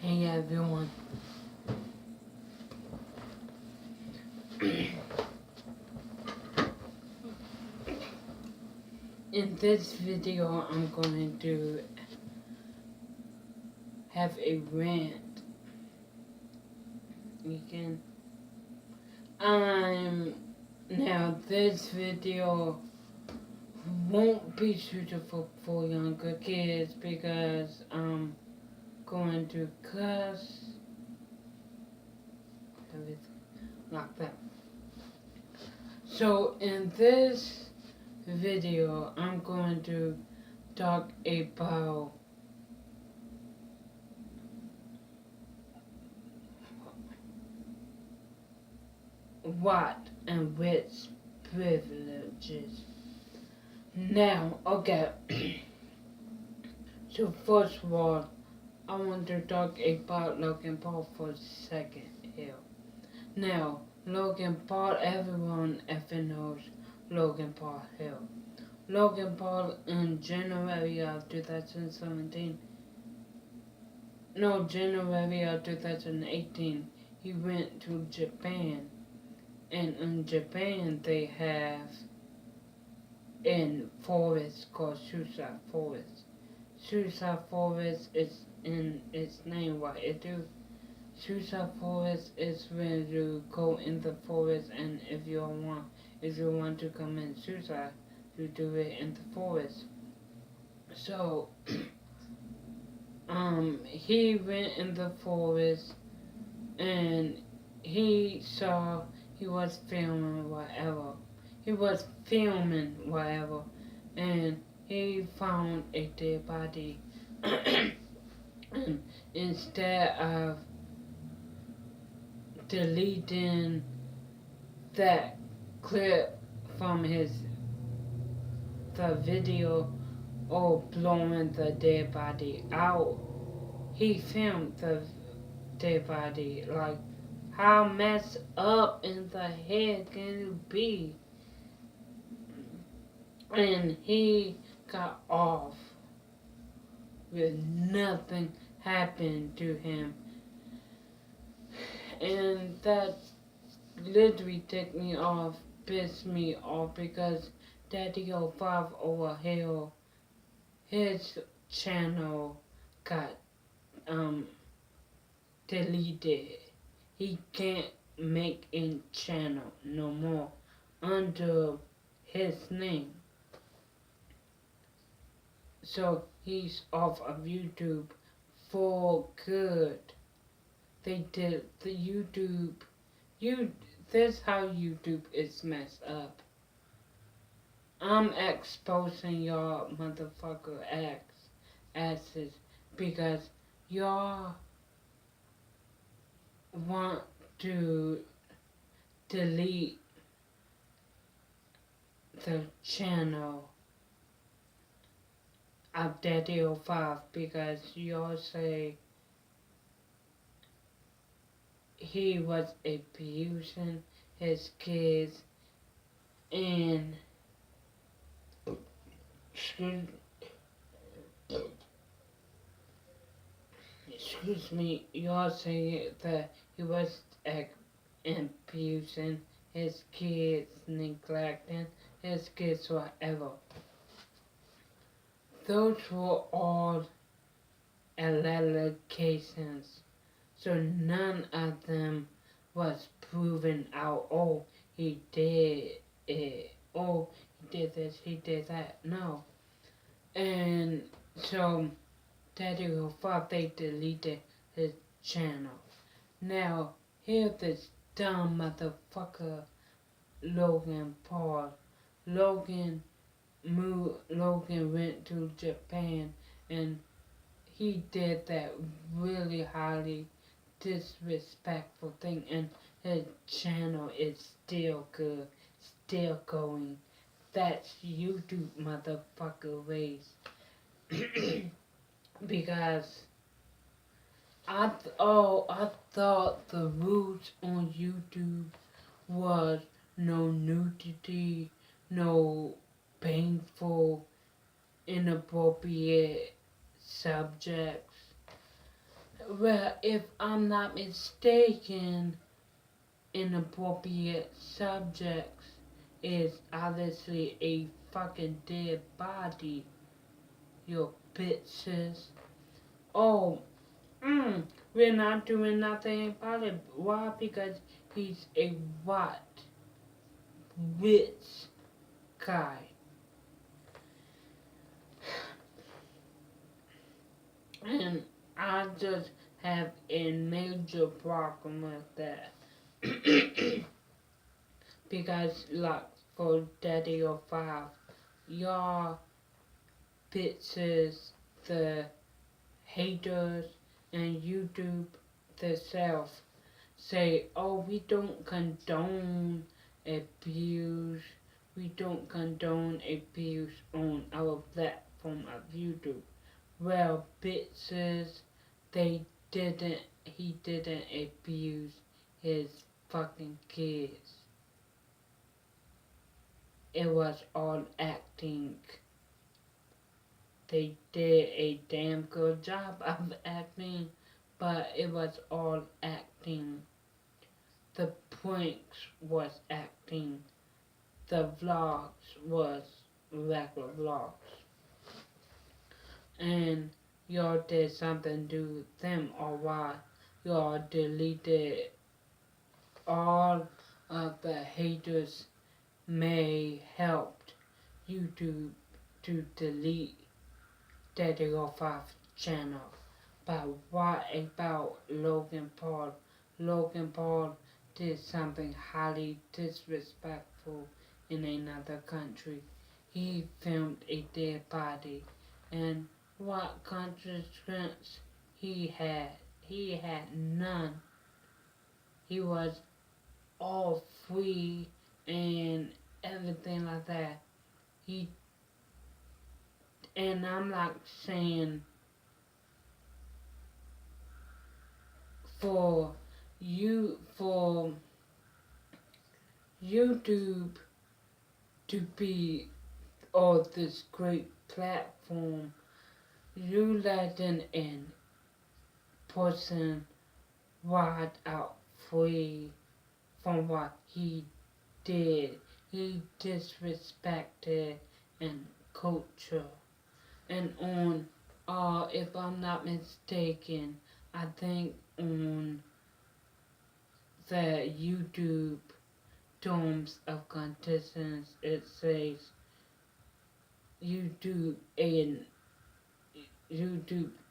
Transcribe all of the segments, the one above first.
Hey everyone. In this video I'm going to have a rant. Now this video won't be suitable for younger kids because I'm going to cuss, everything like that. So in this video I'm going to talk about what and which privileges. Now, okay. So first of all, I want to talk about Logan Paul for a second here. Now, Logan Paul, everyone ever knows Logan Paul here. Logan Paul in January of 2017, no, January of 2018, he went to Japan. And in Japan they have in forest called Suicide Forest. Suicide Forest is in its name what it do. Suicide Forest is when you go in the forest, and if you want to commit suicide, you do it in the forest. So he went in the forest and he was filming whatever. He was filming whatever, and he found a dead body. And instead of deleting that clip from the video or blowing the dead body out, he filmed the dead body. Like, how messed up in the head can you be? And he got off with nothing happened to him. And that literally pissed me off because Daddy05 over here, his channel got deleted. He can't make a channel no more under his name. So he's off of YouTube for good. They did the this how YouTube is messed up. I'm exposing y'all motherfucker asses because y'all want to delete the channel of Daddy05 because y'all say he was abusing his kids and excuse me, y'all say that he was abusing his kids, neglecting his kids, whatever. Those were all allegations. So none of them was proven out. Oh, he did it. Oh, he did this, he did that. No. And so Daddy05, they deleted his channel. Now, here's this dumb motherfucker, Logan Paul. Logan went to Japan and he did that really highly disrespectful thing, and his channel is still good, still going. That's YouTube motherfucker ways. Because I thought the rules on YouTube was no nudity, no painful, inappropriate subjects. Well, if I'm not mistaken, inappropriate subjects is obviously a fucking dead body, your bitches. Oh, we're not doing nothing about it. Why? Because he's a what? Rich guy. And I just have a major problem with that. Because, like, for Daddy or Five, y'all bitches, the haters, and YouTube themselves say, oh, we don't condone abuse. We don't condone abuse on our platform of YouTube. Well, bitches, he didn't abuse his fucking kids. It was all acting. They did a damn good job of acting, but it was all acting. The pranks was acting. The vlogs was regular vlogs. And y'all did something to them, or why y'all deleted all of the haters may helped YouTube to delete Daddy Off channel. But what about Logan Paul? Logan Paul did something highly disrespectful in another country. He filmed a dead body, and what consequence he had? He had none. He was all free and everything like that. He and I'm like saying for for YouTube to be this great platform, you letting in person right out free from what he did. He disrespected and culture. And on, if I'm not mistaken, I think on the YouTube terms of contestants, it says YouTube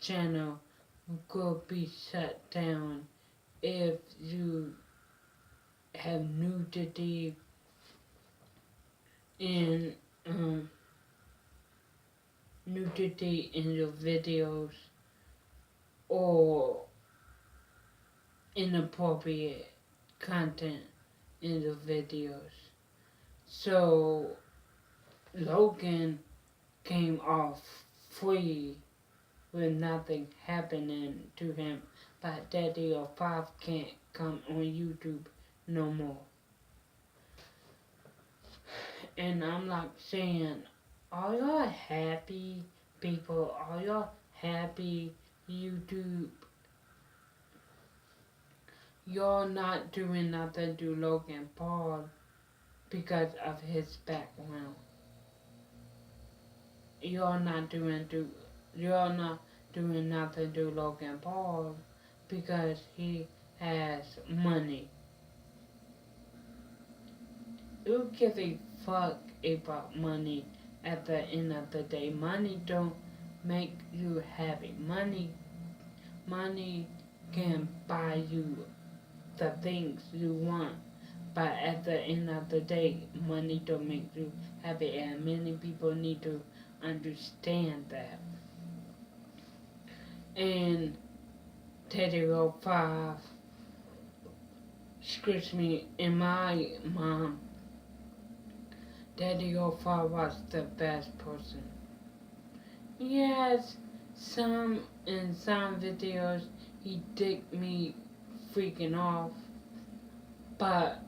channel could be shut down if you have nudity in nudity in your videos or inappropriate content in the videos. So Logan came off free with nothing happening to him, but Daddy or Five can't come on YouTube no more. And I'm like saying, are y'all happy, people? Are y'all happy, YouTube? You're not doing nothing to Logan Paul because of his background. You're not doing nothing to Logan Paul because he has money. Who gives a fuck about money at the end of the day? Money don't make you happy. Money can buy you the things you want. But at the end of the day, money don't make you happy, and many people need to understand that. And Teddy Roll 5, excuse me, and my mom, Daddy Roll 5 was the best person. Yes, in some videos he did me freaking off, but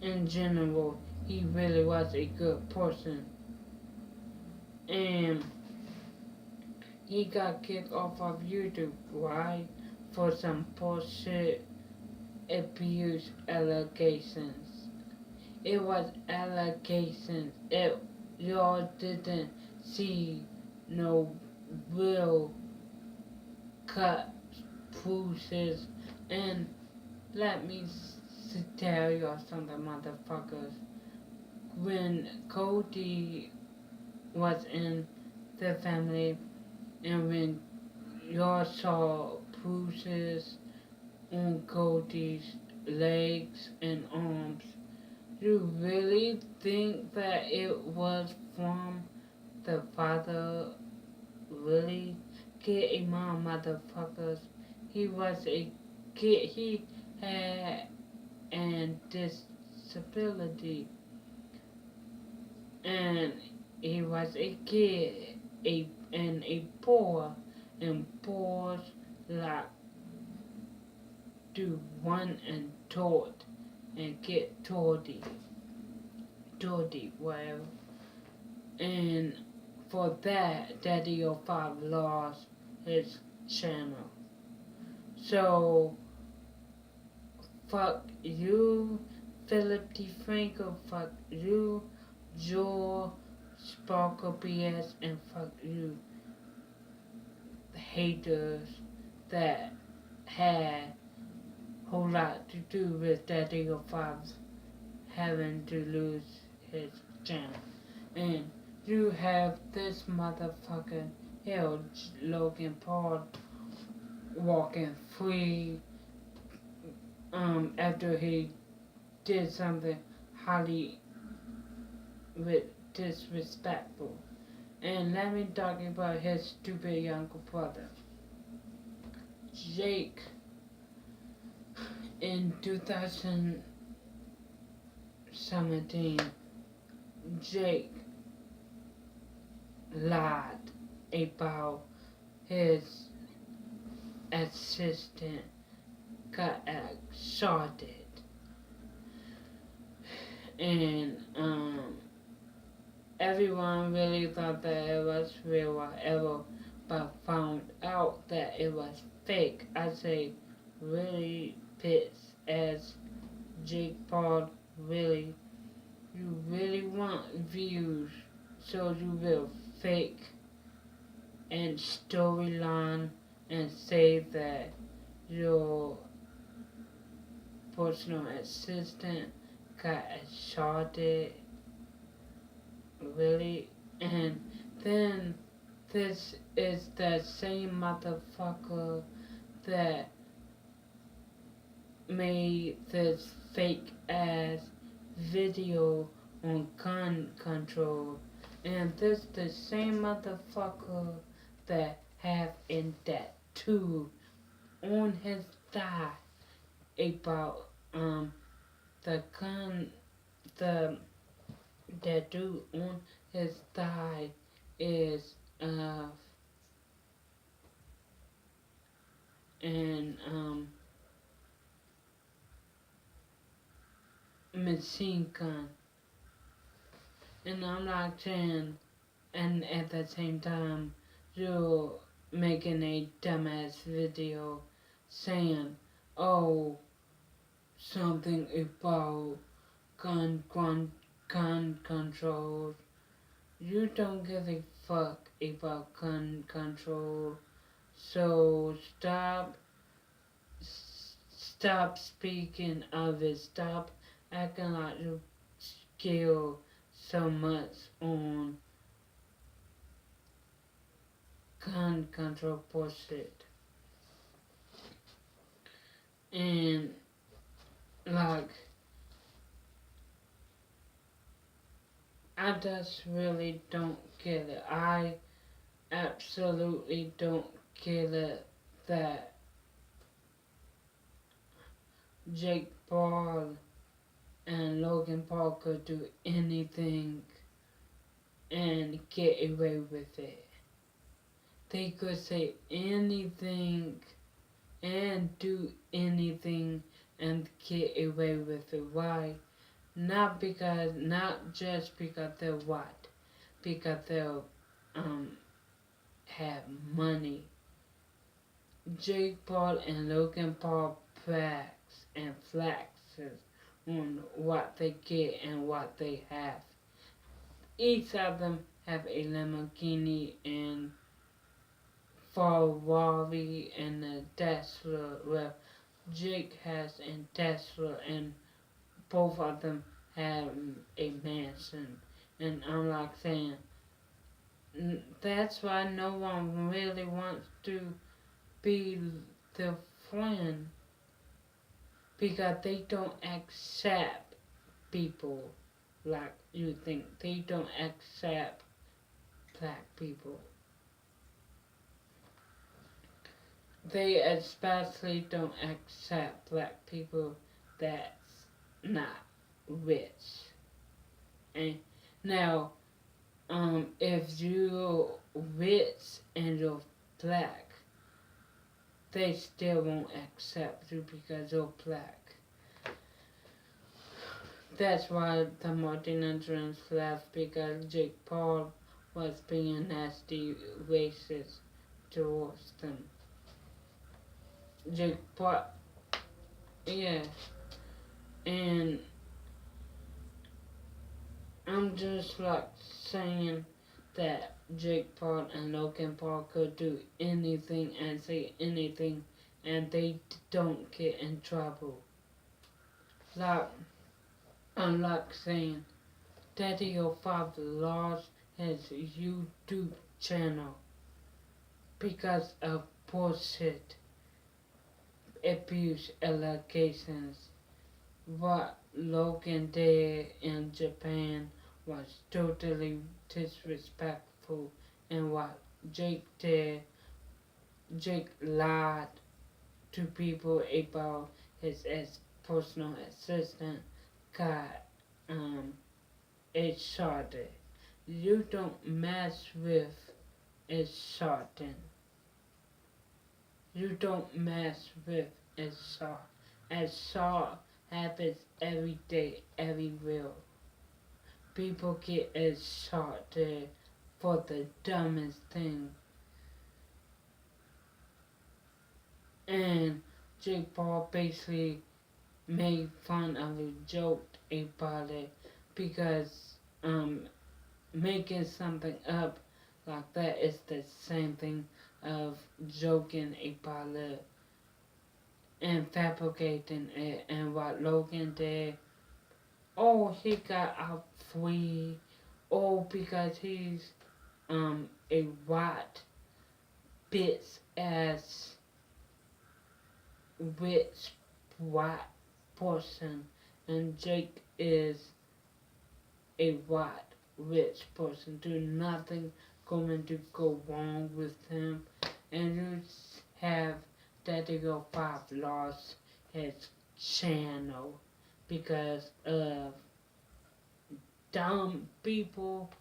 in general he really was a good person. And he got kicked off of YouTube. Why? for some bullshit abuse allegations. It was allegations. Y'all didn't see no real cut bruises. And let me tell y'all something, motherfuckers. When Cody was in the family, and when y'all saw bruises on Cody's legs and arms, you really think that it was from the father? Really? Get a mom, motherfuckers. He was a kid. He had a disability, and he was a kid, a boy, and boys like to run and taught and get torty, whatever. And for that, Daddy 05 lost his channel. So, fuck you, Philip DeFranco, fuck you, Joel, Sparkle BS, and fuck you, the haters that had a whole lot to do with Daddy 05 having to lose his channel. And you have this motherfucker here, Logan Paul, walking free after he did something highly disrespectful. And let me talk about his stupid younger brother, Jake. In 2017, Jake lied about his assistant got assaulted, and everyone really thought that it was real, whatever, but found out that it was fake. I say, really pissed as Jake Paul. Really, you really want views, so you will fake and storyline and say that your personal assistant got assaulted. Really? And then this is the same motherfucker that made this fake ass video on gun control. And this the same motherfucker that have in that tattoo on his thigh about the gun, the tattoo on his thigh is and machine gun. And I'm not saying, and at the same time, you're making a dumbass video saying, oh, something about gun control. You don't give a fuck about gun control. So stop speaking of it. Stop acting like you skill so much on gun control bullshit. And like, I just really don't get it. I absolutely don't get it that Jake Paul and Logan Paul could do anything and get away with it. They could say anything and do anything and get away with it. Why? Not just because they're white, because they'll have money. Jake Paul and Logan Paul brags and flexes on what they get and what they have. Each of them have a Lamborghini and Ferrari and a Tesla. Well, Jake has a Tesla and both of them have a mansion. And I'm like saying, that's why no one really wants to be the friend because they don't accept people like you think. They don't accept black people. They especially don't accept black people that's not rich. And now, if you're rich and you're black, they still won't accept you because you're black. That's why the Martinez left because Jake Paul was being nasty racist towards them. Jake Paul, yeah, and I'm just like saying that Jake Paul and Logan Paul could do anything and say anything and they don't get in trouble. Like, I'm like saying, Daddy your father lost his YouTube channel because of bullshit abuse allegations. What Logan did in Japan was totally disrespectful, and what Jake did, Jake lied to people about his personal assistant got a shorted. You don't mess with a shorten. You don't mess with a short. A short happens every day, everywhere. People get shorted for the dumbest thing. And Jake Paul basically made fun of a joke about it because making something up like that is the same thing of joking about it and fabricating it. And what Logan did, oh, he got out free, oh, because he's a white bitch ass rich white person, and Jake is a white rich person. Do nothing going to go wrong with him, and you have Daddy Go 5 lost his channel because of dumb people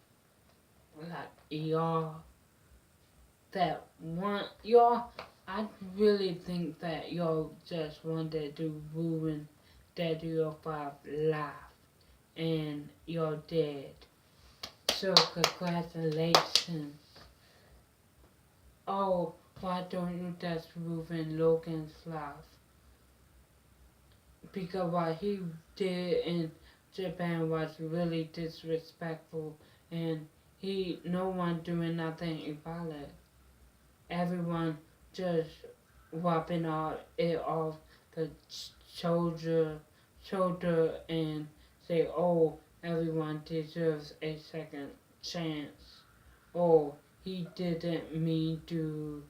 like y'all that want y'all. I really think that y'all just wanted to ruin Daddy Go 5 life, and you're dead. So congratulations. Oh, why don't you just ruin Logan's life? Because what he did in Japan was really disrespectful, and no one doing nothing about it. Everyone just wiping it off the shoulder and say, oh, everyone deserves a second chance. Oh, he didn't mean to.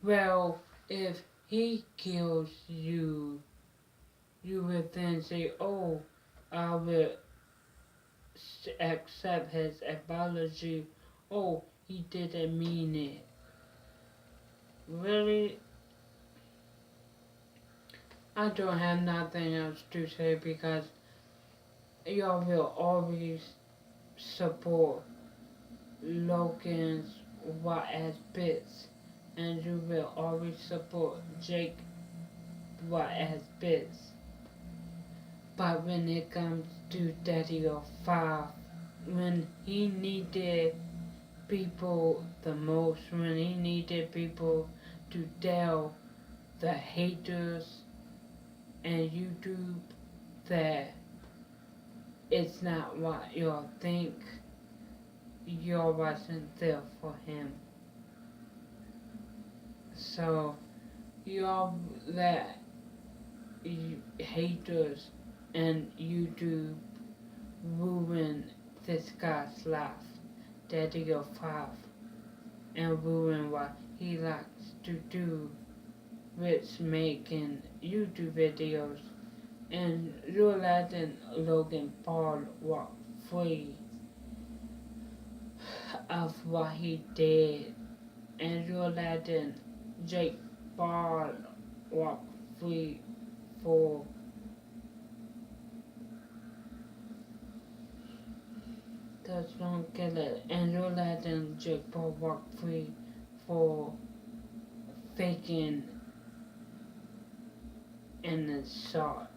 Well, if he kills you, you would then say, oh, I will accept his apology. Oh, he didn't mean it. Really? I don't have nothing else to say because y'all will always support Logan's white ass bits, and you will always support Jake white ass bits. But when it comes to Daddy or 5, when he needed people the most, when he needed people to tell the haters and YouTube that it's not what y'all think. Y'all wasn't there for him. So y'all that you haters and YouTube ruin this guy's life, Daddy of 5, and ruin what he likes to do with making YouTube videos, and you're letting Logan Paul walk free of what he did, and you're letting Jake Paul walk free for that's don't kill it, and you're letting Jake Paul walk free for faking an assault.